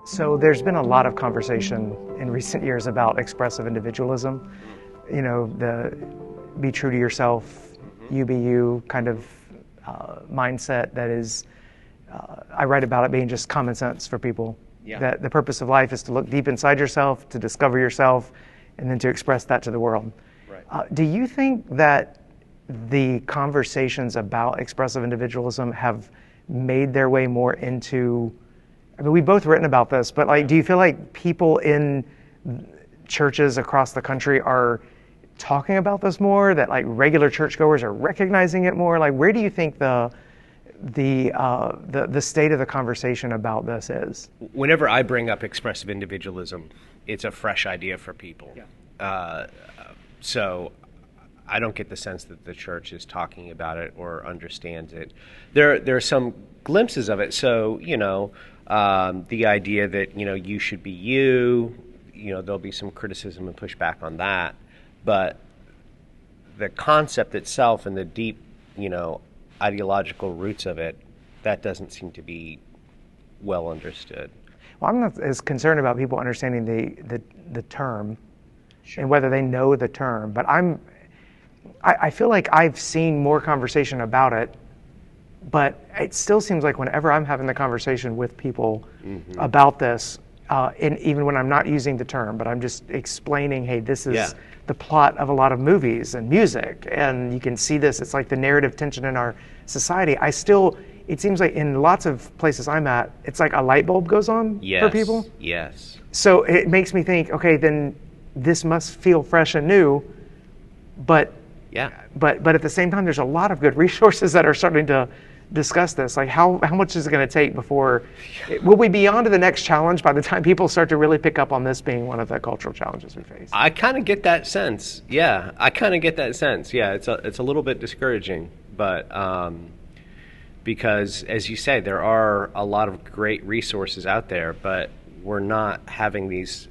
So there's been a lot of conversation in recent years about expressive individualism. You know, the be true to yourself, you be you kind of mindset that is, I write about it being just common sense for people. Yeah. That the purpose of life is to look deep inside yourself, to discover yourself, and then to express that to the world. Right. Do you think that the conversations about expressive individualism have made their way more into, I mean, we've both written about this, but like, do you feel like people in churches across the country are talking about this more, that like regular churchgoers are recognizing it more? Like, where do you think the state of the conversation about this is? Whenever I bring up expressive individualism, it's a fresh idea for people. Yeah. So I don't get the sense that the church is talking about it or understands it. There are some glimpses of it. So, you know, the idea that, you know, you should be you, you know, there'll be some criticism and pushback on that. But the concept itself and the deep, you know, ideological roots of it, that doesn't seem to be well understood. Well, I'm not as concerned about people understanding the term. Sure. And whether they know the term, but I feel like I've seen more conversation about it, but it still seems like whenever I'm having the conversation with people about this, and even when I'm not using the term, but I'm just explaining, hey, this is the plot of a lot of movies and music, and you can see this, it's like the narrative tension in our society. It seems like in lots of places I'm at, it's like a light bulb goes on for people. Yes. So it makes me think, okay, then this must feel fresh and new, but at the same time, there's a lot of good resources that are starting to discuss this. Like, how much is it going to take before will we be on to the next challenge by the time people start to really pick up on this being one of the cultural challenges we face? I kind of get that sense. Yeah, it's a little bit discouraging, but because as you say, there are a lot of great resources out there, but we're not having these.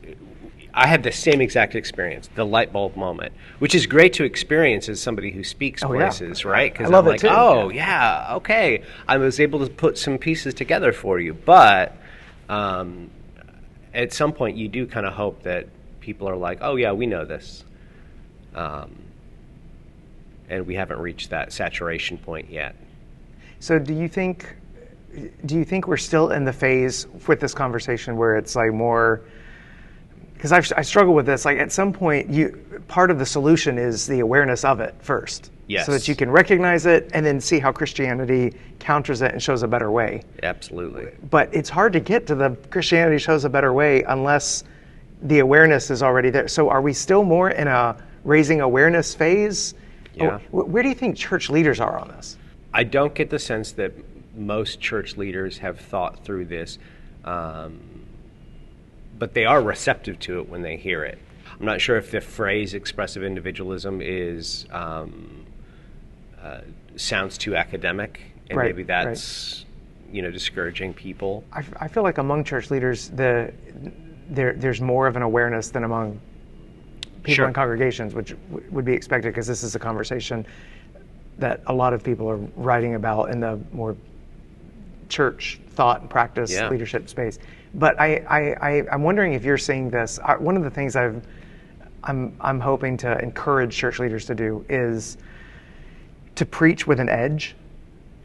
I had the same exact experience, the light bulb moment, which is great to experience as somebody who speaks places, right? Because I'm like, okay, I was able to put some pieces together for you. But at some point, you do kind of hope that people are like, oh, yeah, we know this. And we haven't reached that saturation point yet. So do you think we're still in the phase with this conversation where it's like more... Because I struggle with this. Like, at some point, part of the solution is the awareness of it first. Yes. So that you can recognize it and then see how Christianity counters it and shows a better way. Absolutely. But it's hard to get to the Christianity shows a better way unless the awareness is already there. So are we still more in a raising awareness phase? Yeah. Where do you think church leaders are on this? I don't get the sense that most church leaders have thought through this. But they are receptive to it when they hear it. I'm not sure if the phrase expressive individualism is sounds too academic, and maybe that's discouraging people. I feel like among church leaders, there's more of an awareness than among people in congregations, which would be expected because this is a conversation that a lot of people are writing about in the more church thought and practice leadership space. But I'm wondering if you're seeing this. One of the things I'm hoping to encourage church leaders to do is to preach with an edge,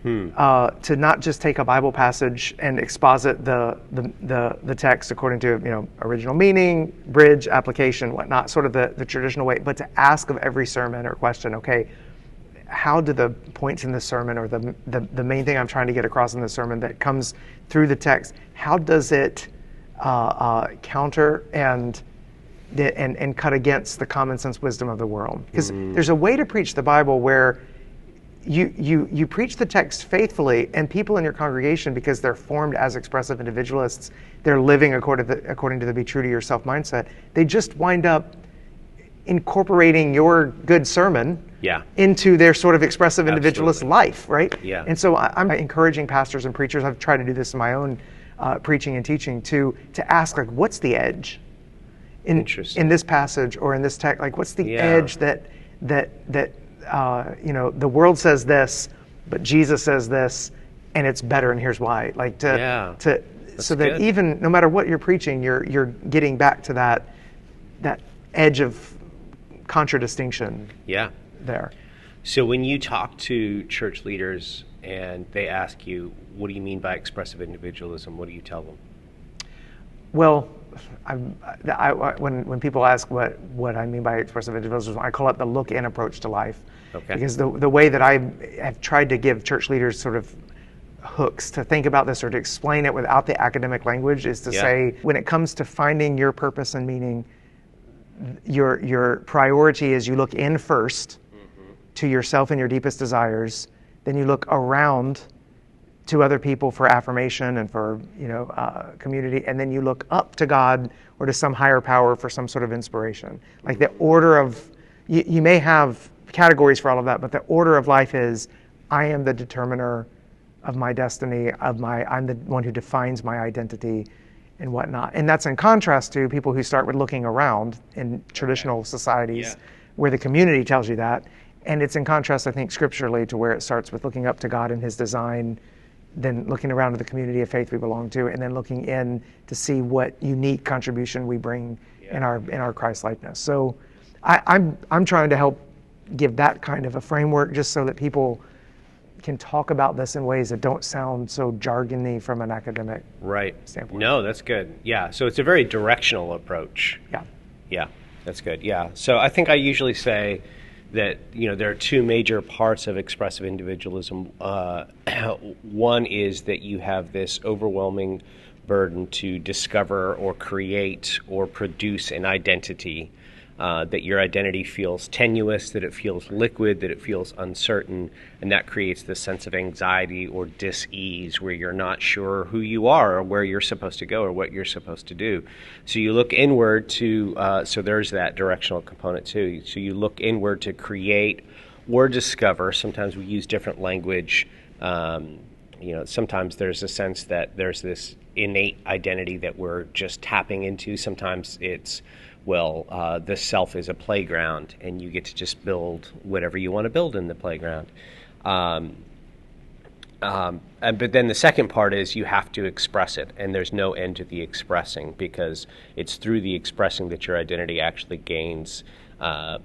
to not just take a Bible passage and exposit the text according to original meaning, bridge, application, whatnot, sort of the traditional way, but to ask of every sermon or question, okay, how do the points in the sermon or the main thing I'm trying to get across in the sermon that comes through the text, how does it counter and cut against the common sense wisdom of the world? Because there's a way to preach the Bible where you preach the text faithfully, and people in your congregation, because they're formed as expressive individualists, they're living according to the be true to yourself mindset, they just wind up incorporating your good sermon into their sort of expressive individualist life, right? Yeah. And so I'm encouraging pastors and preachers, I've tried to do this in my own preaching and teaching, to ask, like, what's the edge in this passage or in this text? Like, what's the edge that the world says this, but Jesus says this, and it's better, and here's why. Like, so that even no matter what you're preaching, you're getting back to that edge of contradistinction. Yeah. There. So when you talk to church leaders and they ask you, what do you mean by expressive individualism? What do you tell them? Well, when people ask what I mean by expressive individualism, I call it the look-in approach to life. Okay. Because the way that I have tried to give church leaders sort of hooks to think about this or to explain it without the academic language is to say, when it comes to finding your purpose and meaning, your priority is you look in first to yourself and your deepest desires, then you look around to other people for affirmation and for community, and then you look up to God or to some higher power for some sort of inspiration. Like the order of, you may have categories for all of that, but the order of life is, I am the determiner of my destiny, I'm the one who defines my identity and whatnot. And that's in contrast to people who start with looking around in traditional societies where the community tells you that. And it's in contrast, I think, scripturally to where it starts with looking up to God and his design, then looking around to the community of faith we belong to, and then looking in to see what unique contribution we bring in our Christ-likeness. So I'm trying to help give that kind of a framework just so that people can talk about this in ways that don't sound so jargony from an academic standpoint. No, that's good. Yeah, so it's a very directional approach. Yeah, that's good. Yeah, so I think I usually say that there are two major parts of expressive individualism. One is that you have this overwhelming burden to discover or create or produce an identity, that your identity feels tenuous, that it feels liquid, that it feels uncertain, and that creates this sense of anxiety or dis-ease where you're not sure who you are or where you're supposed to go or what you're supposed to do. So you look inward to, so there's that directional component too. So you look inward to create or discover. Sometimes we use different language. Sometimes there's a sense that there's this innate identity that we're just tapping into. Sometimes it's, the self is a playground, and you get to just build whatever you want to build in the playground. But then the second part is you have to express it, and there's no end to the expressing, because it's through the expressing that your identity actually gains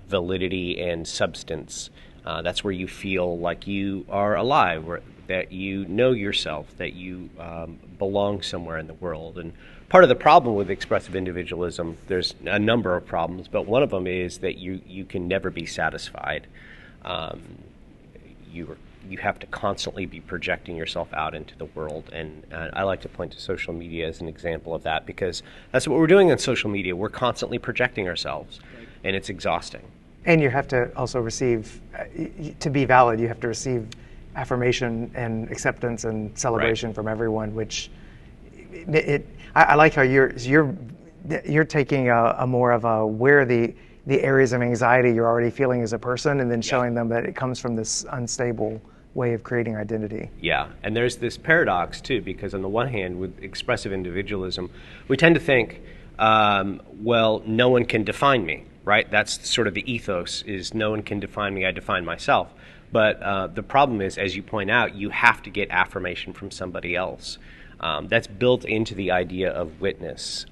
validity and substance. That's where you feel like you are alive, that you know yourself, that you belong somewhere in the world. And part of the problem with expressive individualism, there's a number of problems, but one of them is that you can never be satisfied. You have to constantly be projecting yourself out into the world, and I like to point to social media as an example of that, because that's what we're doing on social media. We're constantly projecting ourselves, and it's exhausting. And you have to also receive, to be valid, you have to receive affirmation and acceptance and celebration from everyone, which I like how you're taking a more of a where the areas of anxiety you're already feeling as a person, and then showing them that it comes from this unstable way of creating identity. Yeah, and there's this paradox too, because on the one hand, with expressive individualism, we tend to think, no one can define me, right? That's sort of the ethos, is no one can define me, I define myself. But the problem is, as you point out, you have to get affirmation from somebody else. That's built into the idea of witness.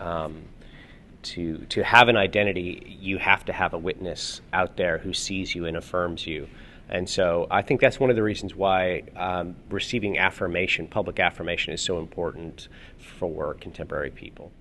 To have an identity, you have to have a witness out there who sees you and affirms you. And so I think that's one of the reasons why receiving affirmation, public affirmation, is so important for contemporary people.